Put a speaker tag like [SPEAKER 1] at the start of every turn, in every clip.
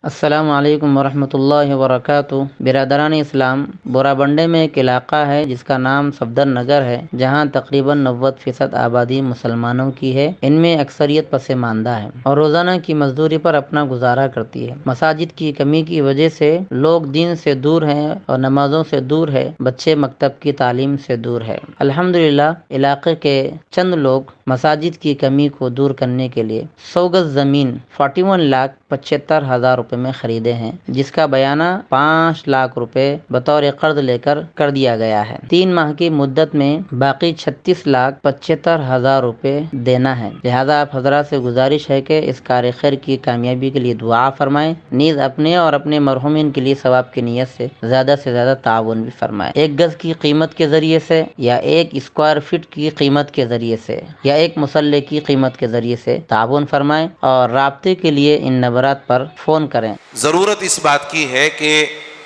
[SPEAKER 1] السلام علیکم ورحمۃ اللہ وبرکاتہ۔ برادران اسلام، بورا بنڈے میں ایک علاقہ ہے جس کا نام صفدر نگر ہے، جہاں تقریباً 90% آبادی مسلمانوں کی ہے۔ ان میں اکثریت پسماندہ ہے اور روزانہ کی مزدوری پر اپنا گزارا کرتی ہے۔ مساجد کی کمی کی وجہ سے لوگ دین سے دور ہیں اور نمازوں سے دور ہے، بچے مکتب کی تعلیم سے دور ہے۔ الحمدللہ علاقے کے چند لوگ مساجد کی کمی کو دور کرنے کے لیے 100 گز زمین 41,75,000 روپے میں خریدے ہیں، جس کا بیانہ 5 لاکھ روپے بطور قرض لے کر دیا گیا ہے۔ 3 ماہ کی مدت میں باقی 36,75,000 روپے دینا ہے۔ لہذا آپ حضرات سے گزارش ہے کہ اس کار خیر کی کامیابی کے لیے دعا فرمائیں، نیز اپنے اور اپنے مرحومین کے لیے ثواب کی نیت سے زیادہ تعاون بھی فرمائیں۔ 1 گز کی قیمت کے ذریعے سے یا 1 اسکوائر فٹ کی قیمت کے ذریعے سے یا 1 مسلح کی قیمت کے ذریعے سے تعاون فرمائیں اور رابطے کے لیے ان نمبرات پر فون کریں۔
[SPEAKER 2] ضرورت اس بات کی ہے کہ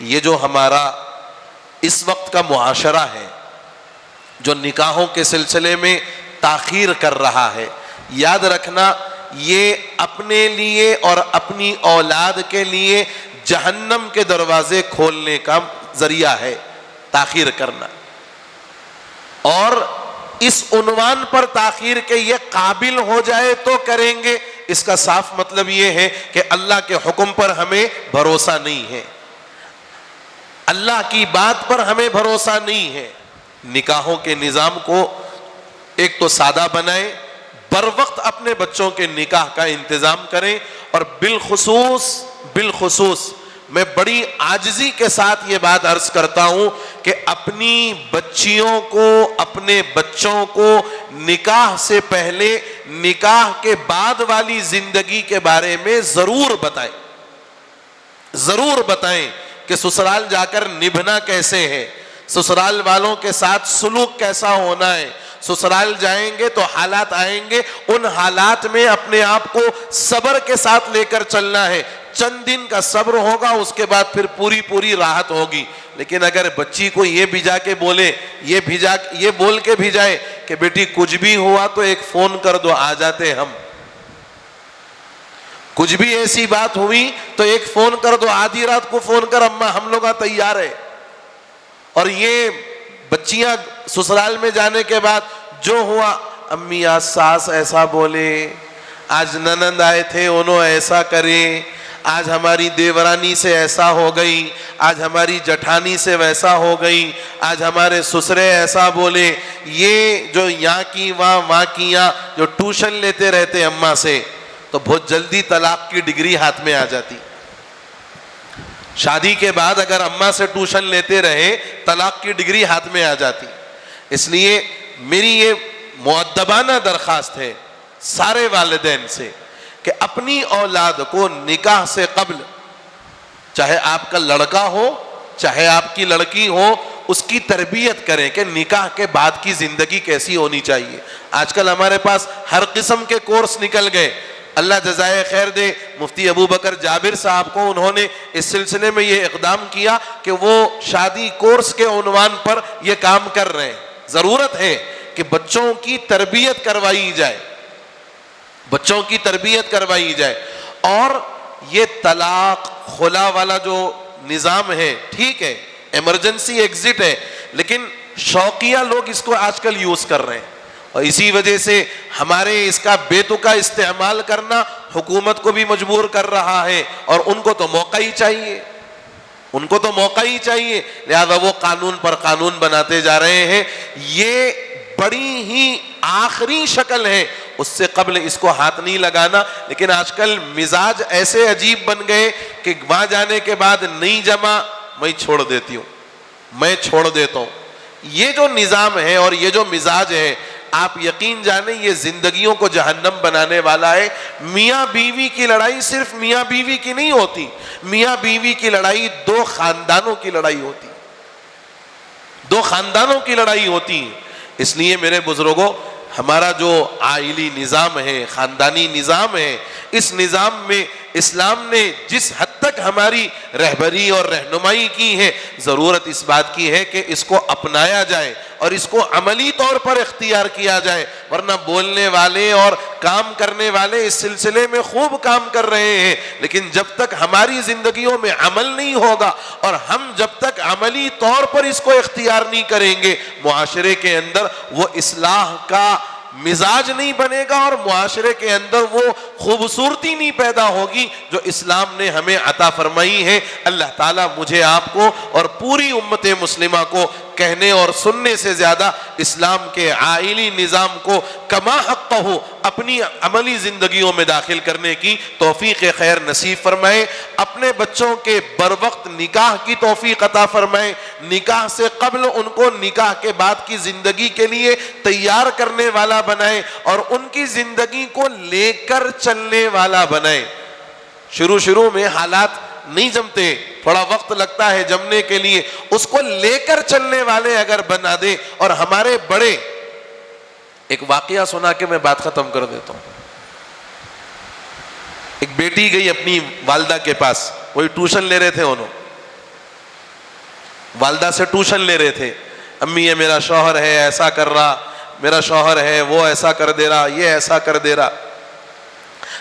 [SPEAKER 2] یہ جو ہمارا اس وقت کا معاشرہ ہے جو نکاحوں کے سلسلے میں تاخیر کر رہا ہے، یاد رکھنا یہ اپنے لیے اور اپنی اولاد کے لیے جہنم کے دروازے کھولنے کا ذریعہ ہے تاخیر کرنا۔ اور اس عنوان پر تاخیر کے یہ قابل ہو جائے تو کریں گے، اس کا صاف مطلب یہ ہے کہ اللہ کے حکم پر ہمیں بھروسہ نہیں ہے، اللہ کی بات پر ہمیں بھروسہ نہیں ہے۔ نکاحوں کے نظام کو ایک تو سادہ بنائیں، بر وقت اپنے بچوں کے نکاح کا انتظام کریں، اور بالخصوص میں بڑی عاجزی کے ساتھ یہ بات عرض کرتا ہوں کہ اپنی بچیوں کو، اپنے بچوں کو نکاح سے پہلے، نکاح کے بعد والی زندگی کے بارے میں ضرور بتائیں کہ سسرال جا کر نبھنا کیسے ہے، سسرال والوں کے ساتھ سلوک کیسا ہونا ہے، سسرال جائیں گے تو حالات آئیں گے، ان حالات میں اپنے آپ کو صبر کے ساتھ لے کر چلنا ہے۔ چند دن کا صبر ہوگا، اس کے بعد پھر پوری راحت ہوگی۔ لیکن اگر بچی کو یہ بھیجا کے بولے، یہ بول کے بھیجائے کہ بیٹی کچھ بھی ہوا تو ایک فون کر دو، آ جاتے ہم، کچھ بھی ایسی بات ہوئی تو ایک فون کر دو، آدھی رات کو فون کر، اماں ہم لوگ تیار ہے۔ اور یہ بچیاں سسرال میں جانے کے بعد جو ہوا، امی آج ساس ایسا بولے، آج ننند آئے تھے انہوں ایسا کرے، آج ہماری دیورانی سے ایسا ہو گئی، آج ہماری جٹھانی سے ویسا ہو گئی، آج ہمارے سسرے ایسا بولے۔ یہ جو یہاں کی وہاں کی یہاں جو ٹیوشن لیتے رہتے اماں سے، تو بہت جلدی طلاق کی ڈگری ہاتھ میں آ جاتی۔ شادی کے بعد اگر اماں سے ٹیوشن لیتے رہے، طلاق کی ڈگری ہاتھ میں آ جاتی۔ اس لیے میری یہ مؤدبانہ درخواست ہے سارے والدین سے کہ اپنی اولاد کو نکاح سے قبل، چاہے آپ کا لڑکا ہو چاہے آپ کی لڑکی ہو، اس کی تربیت کریں کہ نکاح کے بعد کی زندگی کیسی ہونی چاہیے۔ آج کل ہمارے پاس ہر قسم کے کورس نکل گئے، اللہ جزائے خیر دے مفتی ابو بکر جابر صاحب کو، انہوں نے اس سلسلے میں یہ اقدام کیا کہ وہ شادی کورس کے عنوان پر یہ کام کر رہے ہیں۔ ضرورت ہے کہ بچوں کی تربیت کروائی جائے، بچوں کی تربیت کروائی جائے۔ اور یہ طلاق خلا والا جو نظام ہے، ٹھیک ہے ایمرجنسی ایگزٹ ہے، لیکن شوقیہ لوگ اس کو آج کل یوز کر رہے ہیں، اور اسی وجہ سے ہمارے اس کا بے تکا استعمال کرنا حکومت کو بھی مجبور کر رہا ہے، اور ان کو تو موقع ہی چاہیے، لہذا وہ قانون پر قانون بناتے جا رہے ہیں۔ یہ بڑی ہی آخری شکل ہے، اس سے قبل اس کو ہاتھ نہیں لگانا۔ لیکن آج کل مزاج ایسے عجیب بن گئے کہ وہاں جانے کے بعد نہیں جمع، میں چھوڑ دیتا ہوں۔ یہ جو نظام ہے اور یہ جو مزاج ہے، آپ یقین جانیں یہ زندگیوں کو جہنم بنانے والا ہے۔ میاں بیوی کی لڑائی صرف میاں بیوی کی نہیں ہوتی، میاں بیوی کی لڑائی 2 خاندانوں کی لڑائی ہوتی، 2 خاندانوں کی لڑائی ہوتی ہے۔ اس لیے میرے بزرگوں، ہمارا جو عائلی نظام ہے، خاندانی نظام ہے، اس نظام میں اسلام نے جس حد تک تک ہماری رہبری اور رہنمائی کی ہے، ضرورت اس بات کی ہے کہ اس کو اپنایا جائے اور اس کو عملی طور پر اختیار کیا جائے، ورنہ بولنے والے اور کام کرنے والے اس سلسلے میں خوب کام کر رہے ہیں، لیکن جب تک ہماری زندگیوں میں عمل نہیں ہوگا اور ہم جب تک عملی طور پر اس کو اختیار نہیں کریں گے، معاشرے کے اندر وہ اصلاح کا مزاج نہیں بنے گا اور معاشرے کے اندر وہ خوبصورتی نہیں پیدا ہوگی جو اسلام نے ہمیں عطا فرمائی ہے۔ اللہ تعالیٰ مجھے آپ کو اور پوری امت مسلمہ کو کہنے اور سننے سے زیادہ اسلام کے عائلی نظام کو کما حقہ اپنی عملی زندگیوں میں داخل کرنے کی توفیق خیر نصیب فرمائے، اپنے بچوں کے بروقت نکاح کی توفیق عطا فرمائے، نکاح سے قبل ان کو نکاح کے بعد کی زندگی کے لیے تیار کرنے والا بنائے اور ان کی زندگی کو لے کر چلنے والا بنائے۔ شروع میں حالات نہیں جمتے، تھوڑا وقت لگتا ہے جمنے کے لیے، اس کو لے کر چلنے والے اگر بنا دے۔ اور ہمارے بڑے، ایک واقعہ سنا کے میں بات ختم کر دیتا ہوں۔ ایک بیٹی گئی اپنی والدہ کے پاس، وہی ٹیوشن لے رہے تھے، انہوں والدہ سے ٹیوشن لے رہے تھے، امی یہ میرا شوہر ہے ایسا کر رہا، میرا شوہر ہے وہ ایسا کر دے رہا، یہ ایسا کر دے رہا،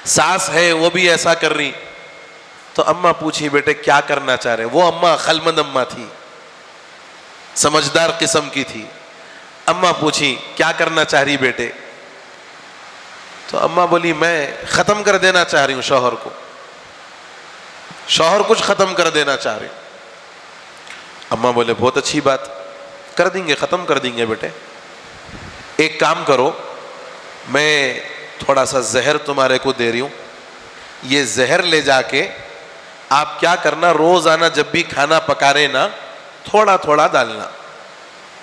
[SPEAKER 2] ساس ہے وہ بھی ایسا کر رہی۔ تو اماں پوچھی بیٹے کیا کرنا چاہ رہے؟ وہ اماں عقلمند اماں تھی، سمجھدار قسم کی تھی۔ اماں پوچھی کیا کرنا چاہ رہی بیٹے؟ تو اماں بولی میں ختم کر دینا چاہ رہی ہوں شوہر کو، شوہر کچھ ختم کر دینا چاہ رہی ہوں۔ اماں بولے بہت اچھی بات، کر دیں گے، ختم کر دیں گے بیٹے۔ ایک کام کرو، میں تھوڑا سا زہر تمہارے کو دے رہی ہوں، یہ زہر لے جا کے آپ کیا کرنا، روزانہ جب بھی کھانا پکا رہے نا تھوڑا تھوڑا ڈالنا،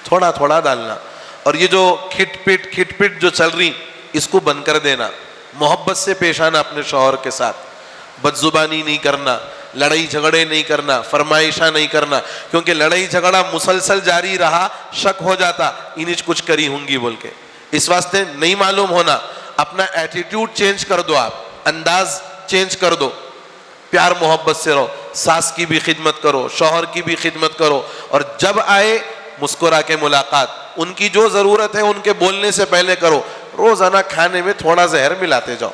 [SPEAKER 2] تھوڑا تھوڑا ڈالنا، اور یہ جو کھٹ پٹ جو چل رہی اس کو بند کر دینا، محبت سے پیش آنا اپنے شوہر کے ساتھ، بد زبانی نہیں کرنا، لڑائی جھگڑے نہیں کرنا، فرمائشاں نہیں کرنا، کیونکہ لڑائی جھگڑا مسلسل جاری رہا شک ہو جاتا انہیں کچھ کری ہوں گی بول کے، اس واسطے نہیں معلوم ہونا، اپنا ایٹیٹیوڈ چینج کر دو، آپ انداز چینج کر دو، پیار محبت سے رہو، ساس کی بھی خدمت کرو، شوہر کی بھی خدمت کرو، اور جب آئے مسکرا کے ملاقات، ان کی جو ضرورت ہے ان کے بولنے سے پہلے کرو، روزانہ کھانے میں تھوڑا زہر ملاتے جاؤ۔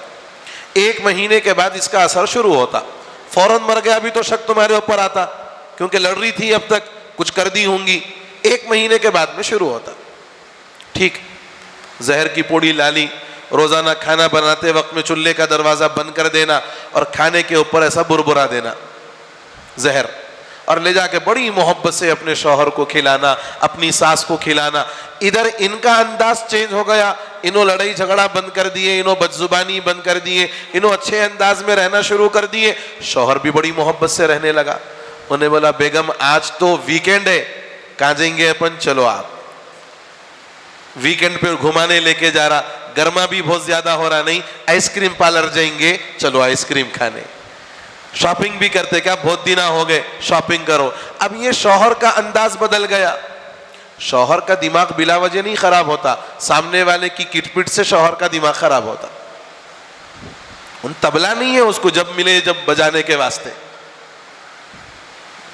[SPEAKER 2] 1 مہینے کے بعد اس کا اثر شروع ہوتا، فوراً مر گیا بھی تو شک تمہارے اوپر آتا کیونکہ لڑ رہی تھی اب تک، کچھ کر دی ہوں گی، 1 مہینے کے بعد میں شروع ہوتا۔ ٹھیک، زہر کی پوڑی لالی، روزانہ کھانا بناتے وقت میں چولہے کا دروازہ بند کر دینا اور کھانے کے اوپر ایسا بربرا دینا زہر، اور لے جا کے بڑی محبت سے اپنے شوہر کو کھلانا، اپنی ساس کو کھلانا۔ ادھر ان کا انداز چینج ہو گیا، انہوں لڑائی جھگڑا بند کر دیے، انہوں بدزبانی بند کر دیے، انہوں اچھے انداز میں رہنا شروع کر دیے، شوہر بھی بڑی محبت سے رہنے لگا۔ انہیں بولا بیگم آج تو ویکینڈ ہے، کہاں جائیں گے اپن؟ چلو آپ ویکینڈ پہ گھمانے لے کے جا رہا، گرما بھی بہت زیادہ ہو رہا، نہیں آئس کریم پارلر جائیں گے، چلو آئس کریم کھانے، شاپنگ بھی کرتے، کیا بہت دن ہو گئے شاپنگ کرو۔ اب یہ شوہر کا انداز بدل گیا، شوہر کا دماغ بلا وجہ نہیں خراب ہوتا، سامنے والے کی کٹ پٹ سے شوہر کا دماغ خراب ہوتا۔ ان تبلا نہیں ہے اس کو جب ملے جب بجانے کے واسطے،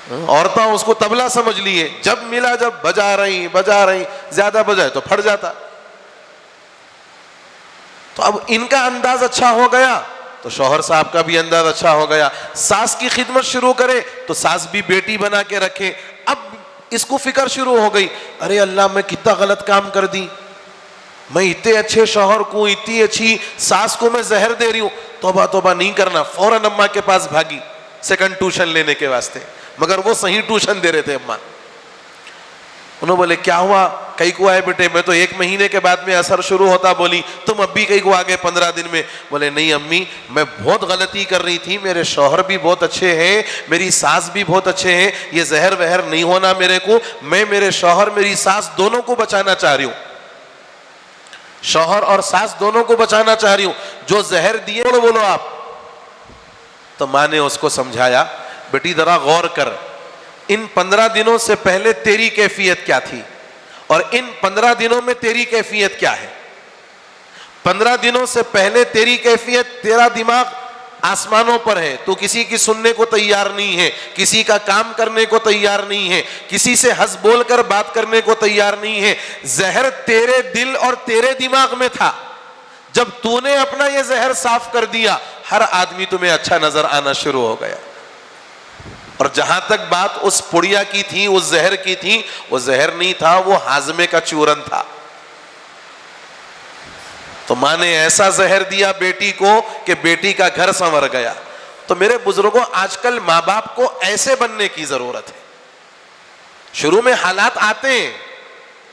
[SPEAKER 2] عورتیں اس کو تبلا سمجھ لیے، جب ملا جب بجا رہی زیادہ بجائے تو پھٹ جاتا۔ تو اب ان کا انداز اچھا ہو گیا تو شوہر صاحب کا بھی انداز اچھا ہو گیا، ساس کی خدمت شروع کرے تو ساس بھی بیٹی بنا کے رکھے۔ اب اس کو فکر شروع ہو گئی، ارے اللہ میں کتنا غلط کام کر دی، میں اتنے اچھے شوہر کو، اتنی اچھی ساس کو میں زہر دے رہی ہوں، توبہ نہیں کرنا۔ فوراً اماں کے پاس بھاگی سیکنڈ ٹیوشن لینے کے واسطے، مگر وہ صحیح ٹیوشن دے رہے تھے اماں۔ انہوں بولے کیا ہوا؟ کئی کو آئے بیٹے؟ میں تو 1 مہینے کے بعد میں اثر شروع ہوتا بولی، تم اب بھی کئی کو آگے 15 دن میں؟ بولے نہیں امی میں بہت غلطی کر رہی تھی، میرے شوہر بھی بہت اچھے ہیں، میری ساس بھی بہت اچھے ہیں، یہ زہر وہر نہیں ہونا میرے کو، میں میرے شوہر میری ساس دونوں کو بچانا چاہ رہی ہوں، شوہر اور ساس دونوں کو بچانا چاہ رہی ہوں، جو زہر دیے بولو آپ۔ تو ماں نے اس کو سمجھایا بیٹی ذرا غور کر، ان 15 دنوں سے پہلے تیری کیفیت کیا تھی اور ان 15 دنوں میں تیری کیفیت کیا ہے؟ 15 دنوں سے پہلے تیری کیفیت، تیرا دماغ آسمانوں پر ہے، تو کسی کی سننے کو تیار نہیں ہے، کسی کا کام کرنے کو تیار نہیں ہے، کسی سے ہنس بول کر بات کرنے کو تیار نہیں ہے۔ زہر تیرے دل اور تیرے دماغ میں تھا، جب تو نے اپنا یہ زہر صاف کر دیا، ہر آدمی تمہیں اچھا نظر آنا شروع ہو گیا۔ اور جہاں تک بات اس پڑیا کی تھی، اس زہر کی تھی، وہ زہر نہیں تھا، وہ ہاضمے کا چورن تھا۔ تو ماں نے ایسا زہر دیا بیٹی کو کہ بیٹی کا گھر سنور گیا۔ تو میرے بزرگوں، آج کل ماں باپ کو ایسے بننے کی ضرورت ہے۔ شروع میں حالات آتے ہیں،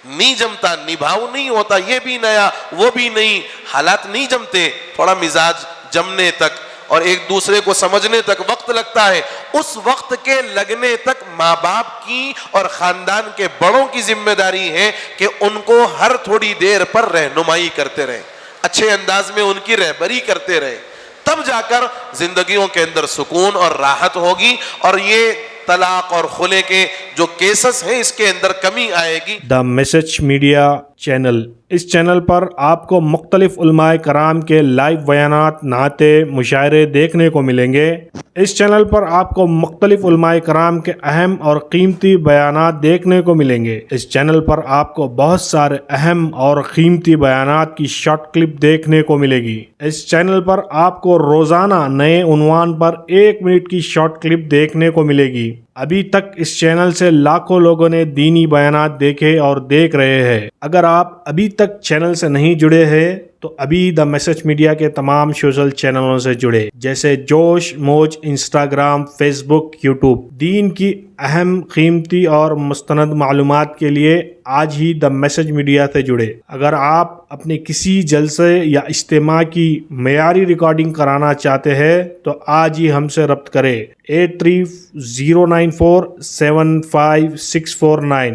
[SPEAKER 2] نہیں جمتا، نبھاؤ نہیں ہوتا، یہ بھی نیا وہ بھی نہیں، حالات نہیں جمتے، تھوڑا مزاج جمنے تک اور ایک دوسرے کو سمجھنے تک وقت لگتا ہے۔ اس وقت کے لگنے تک ماں باپ کی اور خاندان کے بڑوں کی ذمہ داری ہے کہ ان کو ہر تھوڑی دیر پر رہنمائی کرتے رہیں، اچھے انداز میں ان کی رہبری کرتے رہیں، تب جا کر زندگیوں کے اندر سکون اور راحت ہوگی، اور یہ طلاق اور خلع کے جو کیسز ہیں اس کے اندر کمی آئے گی۔
[SPEAKER 3] دا میسج میڈیا چینل، اس چینل پر آپ کو مختلف علماء کرام کے لائیو بیانات، نعتیں، مشاعرے دیکھنے کو ملیں گے۔ اس چینل پر آپ کو مختلف علماء کرام کے اہم اور قیمتی بیانات دیکھنے کو ملیں گے۔ اس چینل پر آپ کو بہت سارے اہم اور قیمتی بیانات کی شارٹ کلپ دیکھنے کو ملے گی۔ اس چینل پر آپ کو روزانہ نئے عنوان پر 1 منٹ کی شارٹ کلپ دیکھنے کو ملے گی۔ ابھی تک اس چینل سے لاکھوں لوگوں نے دینی بیانات دیکھے اور دیکھ رہے ہیں۔ اگر آپ ابھی تک چینل سے نہیں جڑے ہیں تو ابھی دا میسج میڈیا کے تمام سوشل چینلوں سے جڑے، جیسے جوش، موج، انسٹاگرام، فیس بک، یوٹیوب۔ دین کی اہم، قیمتی اور مستند معلومات کے لیے آج ہی دا میسج میڈیا سے جڑے۔ اگر آپ اپنے کسی جلسے یا اجتماع کی معیاری ریکارڈنگ کرانا چاہتے ہیں تو آج ہی ہم سے رابطہ کریں۔ 8309475649